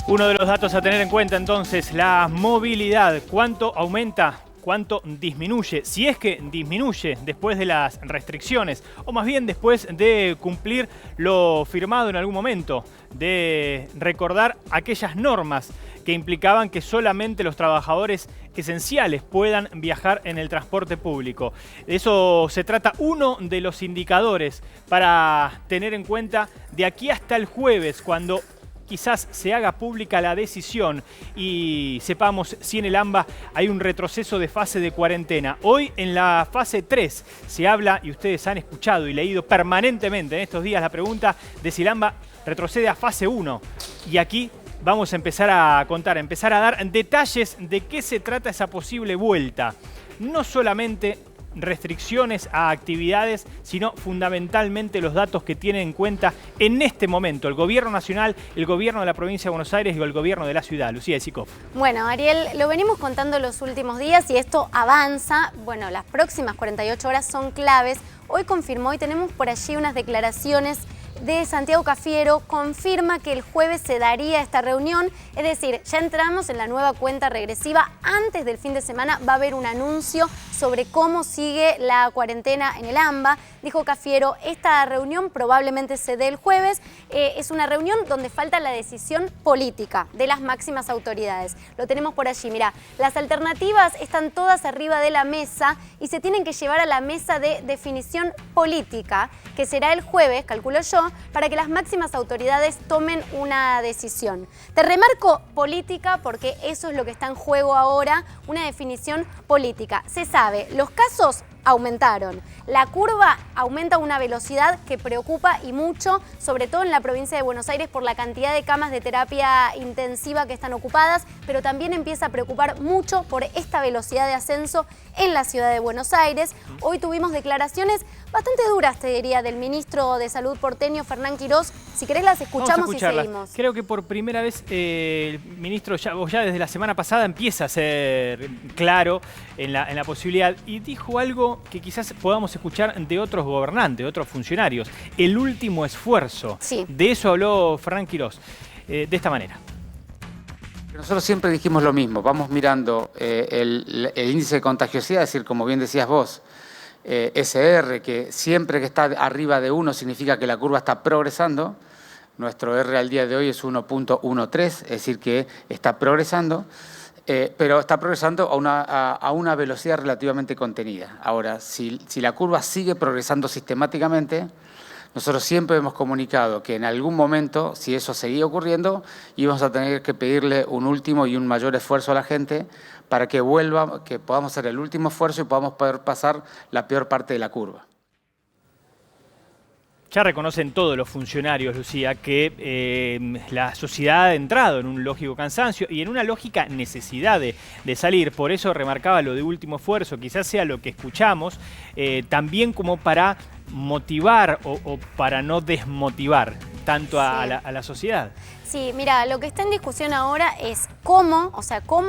Uno de los datos a tener en cuenta entonces, la movilidad. ¿Cuánto aumenta? ¿Cuánto disminuye? Si es que disminuye después de las restricciones, o más bien después de cumplir lo firmado en algún momento, de recordar aquellas normas que implicaban que solamente los trabajadores esenciales puedan viajar en el transporte público. De eso se trata uno de los indicadores para tener en cuenta de aquí hasta el jueves, cuando quizás se haga pública la decisión y sepamos si en el AMBA hay un retroceso de fase de cuarentena. Hoy en la fase 3 se habla, y ustedes han escuchado y leído permanentemente en estos días la pregunta de si el AMBA retrocede a fase 1. Y aquí vamos a empezar a contar, a empezar a dar detalles de qué se trata esa posible vuelta. No solamente restricciones a actividades, sino fundamentalmente los datos que tiene en cuenta en este momento el Gobierno Nacional, el Gobierno de la Provincia de Buenos Aires y el Gobierno de la Ciudad. Lucía Isikoff. Bueno, Ariel, lo venimos contando los últimos días y esto avanza. Bueno, las próximas 48 horas son claves. Hoy confirmó y tenemos por allí unas declaraciones de Santiago Cafiero. Confirma que el jueves se daría esta reunión, es decir, ya entramos en la nueva cuenta regresiva. Antes del fin de semana va a haber un anuncio sobre cómo sigue la cuarentena en el AMBA. Dijo Cafiero, esta reunión probablemente se dé el jueves. Es una reunión donde falta la decisión política de las máximas autoridades. Lo tenemos por allí, mirá, las alternativas están todas arriba de la mesa y se tienen que llevar a la mesa de definición política, que será el jueves, calculo yo, para que las máximas autoridades tomen una decisión. Te remarco política porque eso es lo que está en juego ahora, una definición política. Se sabe, los casos aumentaron. La curva aumenta a una velocidad que preocupa y mucho, sobre todo en la provincia de Buenos Aires por la cantidad de camas de terapia intensiva que están ocupadas, pero también empieza a preocupar mucho por esta velocidad de ascenso en la ciudad de Buenos Aires. Hoy tuvimos declaraciones bastante duras, te diría, del ministro de Salud porteño, Fernán Quirós. Si querés las escuchamos y seguimos. Creo que por primera vez el ministro ya desde la semana pasada empieza a ser claro en la posibilidad, y dijo algo que quizás podamos escuchar de otros gobernantes, de otros funcionarios. El último esfuerzo. Sí. De eso habló Fernán Quirós, de esta manera. Nosotros siempre dijimos lo mismo, vamos mirando el índice de contagiosidad, es decir, como bien decías vos, SR, que siempre que está arriba de 1 significa que la curva está progresando. Nuestro R al día de hoy es 1.13, es decir, que está progresando. Pero está progresando a una velocidad relativamente contenida. Ahora, si la curva sigue progresando sistemáticamente, nosotros siempre hemos comunicado que en algún momento, si eso seguía ocurriendo, íbamos a tener que pedirle un último y un mayor esfuerzo a la gente para que vuelva, que podamos hacer el último esfuerzo y podamos poder pasar la peor parte de la curva. Ya reconocen todos los funcionarios, Lucía, que la sociedad ha entrado en un lógico cansancio y en una lógica necesidad de salir. Por eso remarcaba lo de último esfuerzo, quizás sea lo que escuchamos, también como para motivar o para no desmotivar tanto a la sociedad. Sí, mira, lo que está en discusión ahora es cómo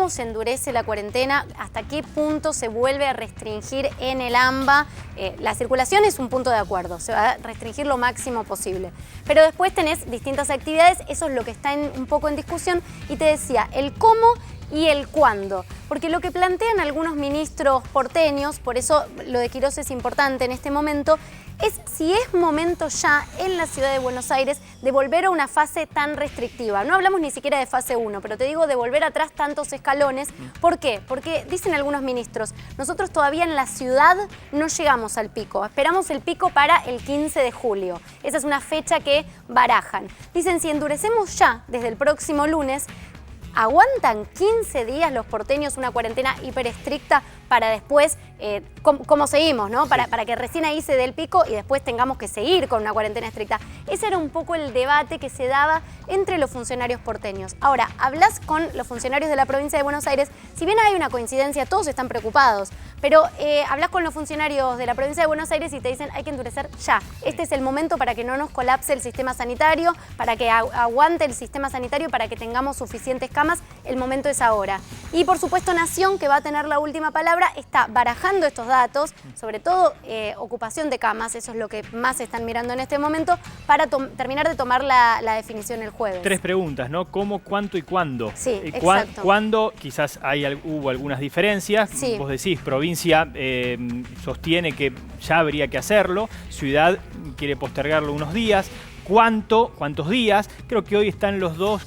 se endurece la cuarentena, hasta qué punto se vuelve a restringir en el AMBA. La circulación es un punto de acuerdo, se va a restringir lo máximo posible. Pero después tenés distintas actividades, eso es lo que está un poco en discusión. Y te decía, el cómo y el cuándo. Porque lo que plantean algunos ministros porteños, por eso lo de Quirós es importante en este momento, es si es momento ya en la ciudad de Buenos Aires de volver a una fase tan restrictiva. No hablamos ni siquiera de fase 1, pero te digo de volver atrás tantos escalones. ¿Por qué? Porque dicen algunos ministros, nosotros todavía en la ciudad no llegamos al pico, esperamos el pico para el 15 de julio. Esa es una fecha que barajan. Dicen, si endurecemos ya desde el próximo lunes, ¿aguantan 15 días los porteños una cuarentena hiper estricta para después, cómo seguimos, ¿no? Para que recién ahí se dé el pico y después tengamos que seguir con una cuarentena estricta? Ese era un poco el debate que se daba entre los funcionarios porteños. Ahora, hablas con los funcionarios de la provincia de Buenos Aires, si bien hay una coincidencia, todos están preocupados, Pero hablas con los funcionarios de la provincia de Buenos Aires y te dicen hay que endurecer ya. Este es el momento para que no nos colapse el sistema sanitario, para que aguante el sistema sanitario, para que tengamos suficientes camas. El momento es ahora. Y por supuesto Nación, que va a tener la última palabra, está barajando estos datos, sobre todo ocupación de camas, eso es lo que más están mirando en este momento, para terminar de tomar la definición el jueves. 3 preguntas, ¿no? ¿Cómo, cuánto y cuándo? Sí, exacto. ¿Cuándo? Quizás hubo algunas diferencias. Sí. Vos decís, provincia sostiene que ya habría que hacerlo, ciudad quiere postergarlo unos días. ¿Cuántos días? Creo que hoy están los dos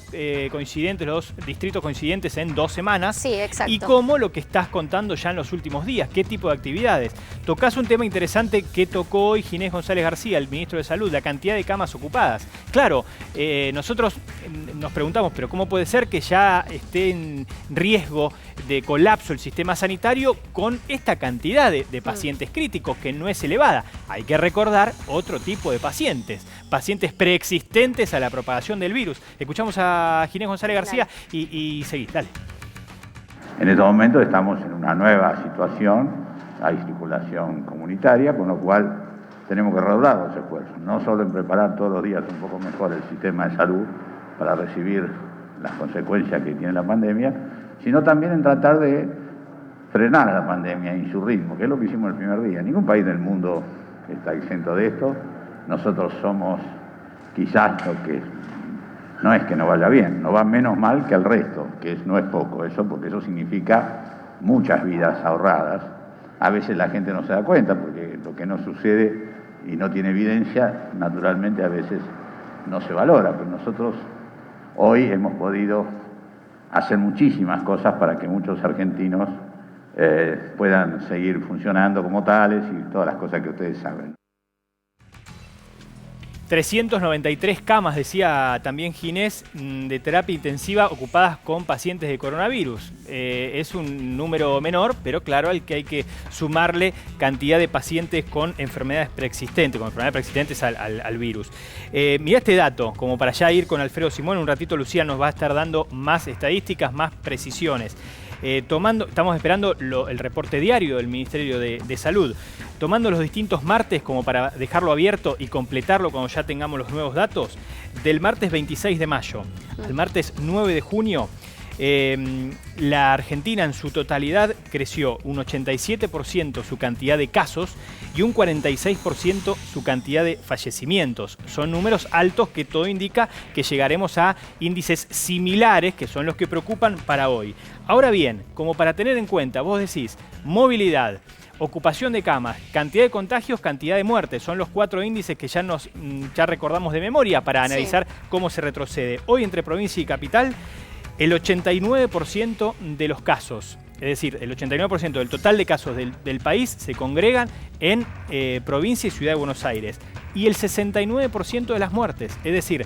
coincidentes, los dos distritos coincidentes en 2 semanas. Sí, exacto. Y cómo lo que estás contando ya en los últimos días, qué tipo de actividades. Tocás un tema interesante que tocó hoy Ginés González García, el ministro de Salud, la cantidad de camas ocupadas. Claro, nosotros nos preguntamos, pero ¿cómo puede ser que ya esté en riesgo de colapso el sistema sanitario con esta cantidad de pacientes críticos, que no es elevada? Hay que recordar otro tipo de pacientes preexistentes a la propagación del virus. Escuchamos a Ginés González García y seguí, dale. En este momento estamos en una nueva situación, hay circulación comunitaria, con lo cual tenemos que redoblar los esfuerzos, no solo en preparar todos los días un poco mejor el sistema de salud para recibir las consecuencias que tiene la pandemia, sino también en tratar de frenar a la pandemia en su ritmo, que es lo que hicimos el primer día. Ningún país del mundo está exento de esto. Nosotros somos quizás lo que no es que nos vaya bien, nos va menos mal que el resto, que no es poco eso, porque eso significa muchas vidas ahorradas. A veces la gente no se da cuenta, porque lo que no sucede y no tiene evidencia, naturalmente a veces no se valora, pero nosotros hoy hemos podido hacer muchísimas cosas para que muchos argentinos puedan seguir funcionando como tales y todas las cosas que ustedes saben. 393 camas, decía también Ginés, de terapia intensiva ocupadas con pacientes de coronavirus. Es un número menor, pero claro, al que hay que sumarle cantidad de pacientes con enfermedades preexistentes, al virus. Mirá este dato, como para ya ir con Alfredo Simón, un ratito Lucía nos va a estar dando más estadísticas, más precisiones. Estamos esperando el reporte diario del Ministerio de Salud. Tomando los distintos martes como para dejarlo abierto y completarlo cuando ya tengamos los nuevos datos, del martes 26 de mayo al martes 9 de junio, la Argentina en su totalidad creció un 87% su cantidad de casos y un 46% su cantidad de fallecimientos. Son números altos que todo indica que llegaremos a índices similares, que son los que preocupan para hoy. Ahora bien, como para tener en cuenta, vos decís movilidad, ocupación de camas, cantidad de contagios, cantidad de muertes. Son los 4 índices que ya recordamos de memoria para analizar cómo se retrocede. Hoy entre provincia y capital, el 89% de los casos, es decir, el 89% del total de casos del país se congregan en provincia y ciudad de Buenos Aires. Y el 69% de las muertes, es decir,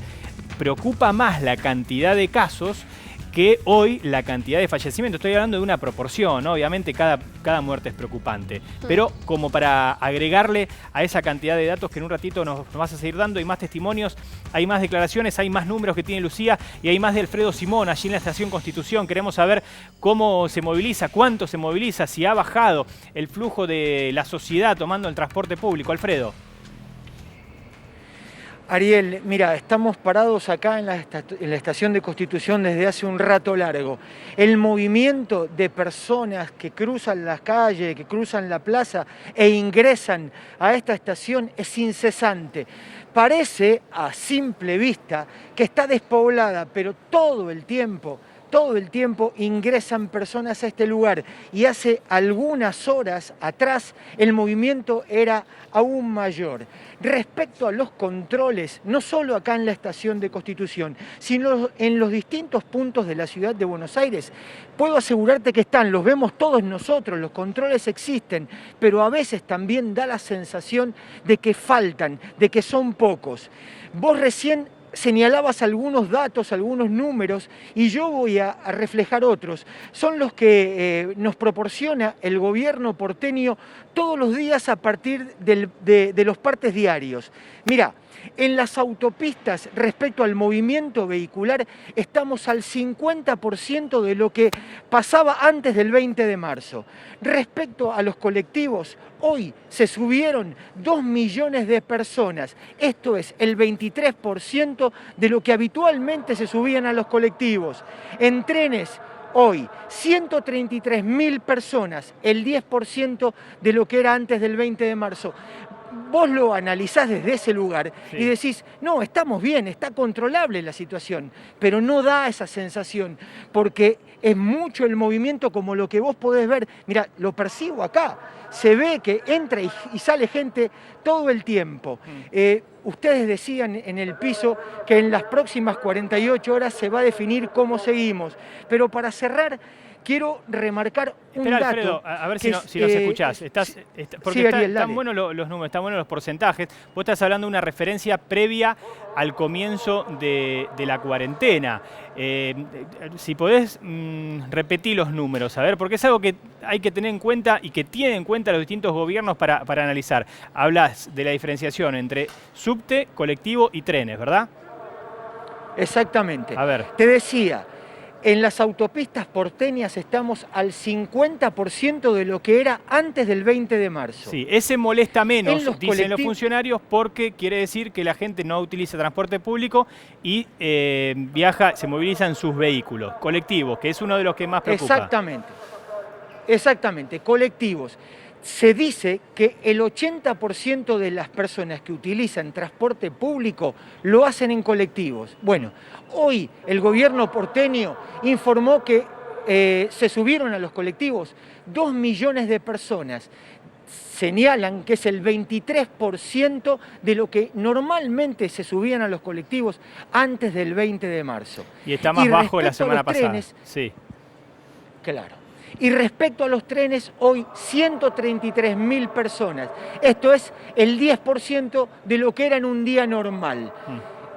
preocupa más la cantidad de casos que hoy la cantidad de fallecimientos. Estoy hablando de una proporción, ¿no? Obviamente cada muerte es preocupante, pero como para agregarle a esa cantidad de datos que en un ratito nos vas a seguir dando, hay más testimonios, hay más declaraciones, hay más números que tiene Lucía y hay más de Alfredo Simón allí en la Estación Constitución. Queremos saber cómo se moviliza, cuánto se moviliza, si ha bajado el flujo de la sociedad tomando el transporte público. Alfredo. Ariel, mira, estamos parados acá en la Estación de Constitución desde hace un rato largo. El movimiento de personas que cruzan las calles, que cruzan la plaza e ingresan a esta estación es incesante. Parece, a simple vista, que está despoblada, pero todo el tiempo ingresan personas a este lugar y hace algunas horas atrás el movimiento era aún mayor. Respecto a los controles, no solo acá en la Estación de Constitución, sino en los distintos puntos de la ciudad de Buenos Aires, puedo asegurarte que los vemos todos nosotros, los controles existen, pero a veces también da la sensación de que faltan, de que son pocos. Vos recién señalabas algunos datos, algunos números, y yo voy a reflejar otros. Son los que nos proporciona el gobierno porteño todos los días a partir de los partes diarios. Mirá, en las autopistas, respecto al movimiento vehicular, estamos al 50% de lo que pasaba antes del 20 de marzo. Respecto a los colectivos, hoy se subieron 2 millones de personas. Esto es el 23% de lo que habitualmente se subían a los colectivos. En trenes, hoy, 133.000 personas, el 10% de lo que era antes del 20 de marzo. Vos lo analizás desde ese lugar y decís, no, estamos bien, está controlable la situación, pero no da esa sensación, porque es mucho el movimiento como lo que vos podés ver. Mira, lo percibo acá, se ve que entra y sale gente todo el tiempo. Ustedes decían en el piso que en las próximas 48 horas se va a definir cómo seguimos, pero para cerrar, quiero remarcar un dato. Alfredo, a ver si nos escuchás. Porque sí, Ariel, están buenos los números, están buenos los porcentajes. Vos estás hablando de una referencia previa al comienzo de la cuarentena. Si podés repetir los números, a ver, porque es algo que hay que tener en cuenta y que tienen en cuenta los distintos gobiernos para analizar. Hablas de la diferenciación entre subte, colectivo y trenes, ¿verdad? Exactamente. A ver. Te decía, en las autopistas porteñas estamos al 50% de lo que era antes del 20 de marzo. Sí, ese molesta menos, dicen los funcionarios, porque quiere decir que la gente no utiliza transporte público y viaja, se moviliza en sus vehículos colectivos, que es uno de los que más preocupa. Exactamente, colectivos. Se dice que el 80% de las personas que utilizan transporte público lo hacen en colectivos. Bueno, hoy el gobierno porteño informó que se subieron a los colectivos 2 millones de personas. Señalan que es el 23% de lo que normalmente se subían a los colectivos antes del 20 de marzo. Y está más bajo de la semana pasada. Sí. Claro. Y respecto a los trenes, hoy 133.000 personas. Esto es el 10% de lo que era en un día normal.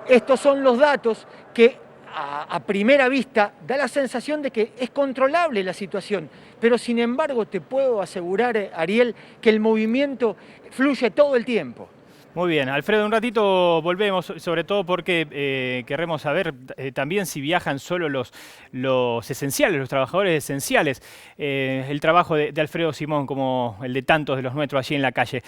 Estos son los datos que a primera vista da la sensación de que es controlable la situación. Pero sin embargo te puedo asegurar, Ariel, que el movimiento fluye todo el tiempo. Muy bien, Alfredo, un ratito volvemos, sobre todo porque queremos saber también si viajan solo los esenciales, los trabajadores esenciales, el trabajo de Alfredo Simón como el de tantos de los nuestros allí en la calle.